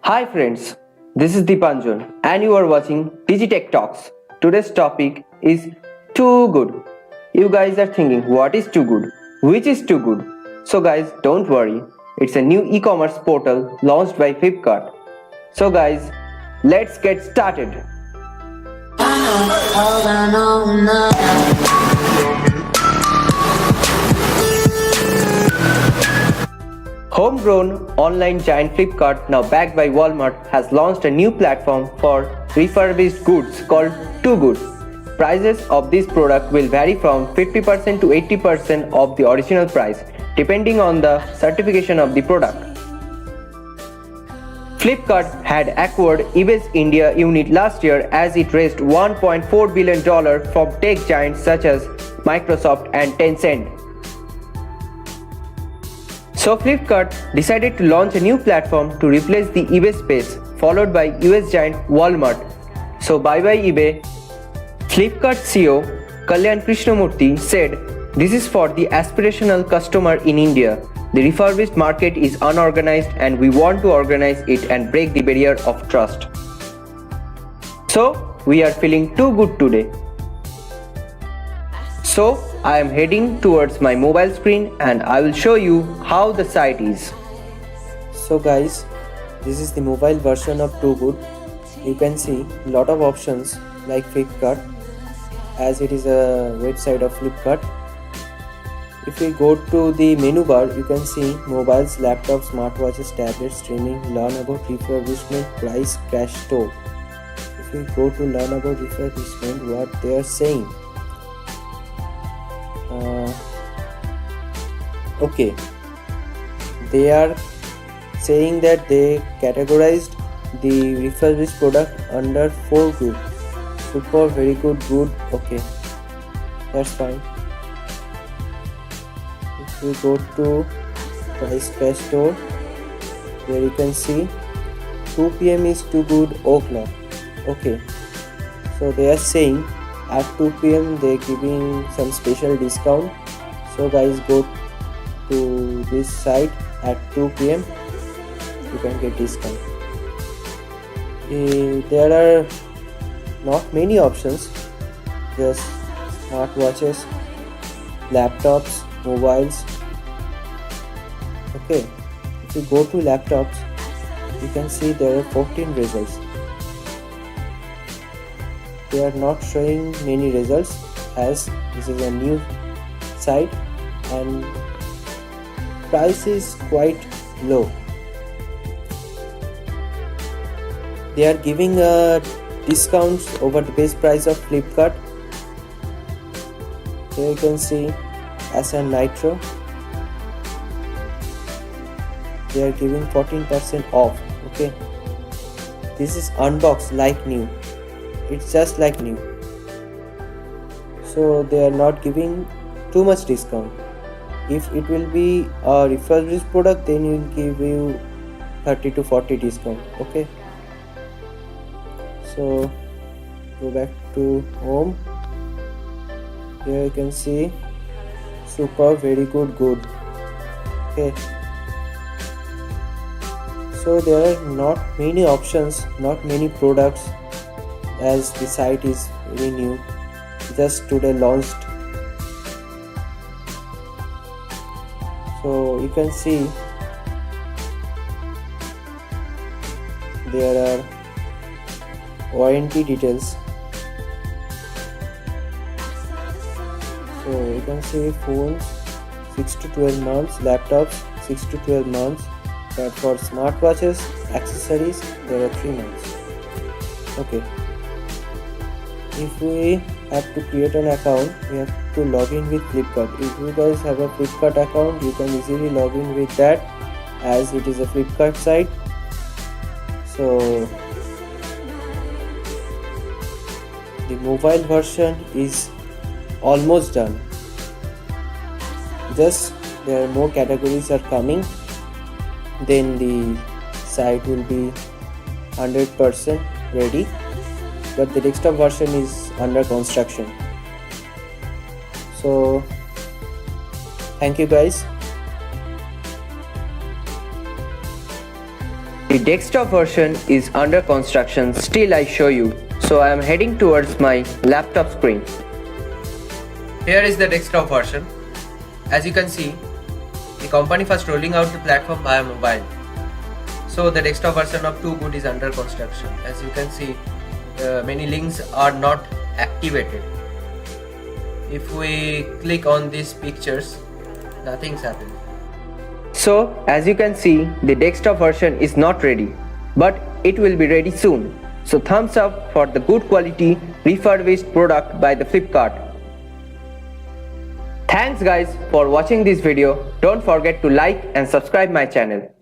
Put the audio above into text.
Hi friends, this is Dipanjan and you are watching Digitech Talks. Today's topic is too good. You guys are thinking what is too good? Which is too good? So guys, don't worry. It's a new e-commerce portal launched by Flipkart. So guys, let's get started. Homegrown online giant Flipkart, now backed by Walmart, has launched a new platform for refurbished goods called Too Good. Prices of this product will vary from 50% to 80% of the original price, depending on the certification of the product. Flipkart had acquired eBay's India unit last year as it raised $1.4 billion from tech giants such as Microsoft and Tencent. So Flipkart decided to launch a new platform to replace the eBay space, followed by US giant Walmart. So bye bye eBay. Flipkart CEO Kalyan Krishnamurthy said, "This is for the aspirational customer in India. The refurbished market is unorganized and we want to organize it and break the barrier of trust." So we are feeling too good today. So I am heading towards my mobile screen and I will show you how the site is. So guys, this is the mobile version of Too Good. You can see a lot of options like Flipkart, as it is a website of Flipkart. If we go to the menu bar, you can see mobiles, laptops, smartwatches, tablets, streaming, learn about refurbishment, price, crash store. If we go to learn about refurbishment, what they are saying. Okay, they are saying that they categorized the refurbished product under 4 groups: super, very good, good. Okay, that's fine. If we go to price crash store, where you can see 2 p.m. is too good, o'clock. Okay, so they are saying at 2 p.m. they're giving some special discount. So guys, go to this site at 2 p.m. you can get discount. There are not many options, just smartwatches, laptops, mobiles. Okay, if you go to laptops, you can see there are 14 results. They are not showing many results as this is a new site and price is quite low. They are giving discounts over the base price of Flipkart. Here you can see as a Nitro, they are giving 14% off. Okay, this is unboxed like new. It's just like new. So they are not giving too much discount. If it will be a refurbished product, then will give you 30 to 40 discount. Okay, so go back to home. Here you can see super, very good, good. Okay, so there are not many options, not many products, as the site is very new, just today launched. So you can see there are warranty details. So you can see phones 6 to 12 months, laptops 6 to 12 months, but for smartwatches, accessories, there are 3 months. Okay, if we have to create an account, we have to log in with Flipkart. If you guys have a Flipkart account, you can easily log in with that, as it is a Flipkart site. So the mobile version is almost done. Just there are more categories are coming, then the site will be 100% ready, but the desktop version is under construction. So thank you guys. The desktop version is under construction, still I show you. So I am heading towards my laptop screen. Here is the desktop version. As you can see, the company first rolling out the platform via mobile. So the desktop version of Too Good is under construction. As you can see, many links are not activated. If we click on these pictures, nothing's happening. So as you can see, the desktop version is not ready, but it will be ready soon. So thumbs up for the good quality refurbished product by the Flipkart. Thanks guys for watching this video. Don't forget to like and subscribe my channel.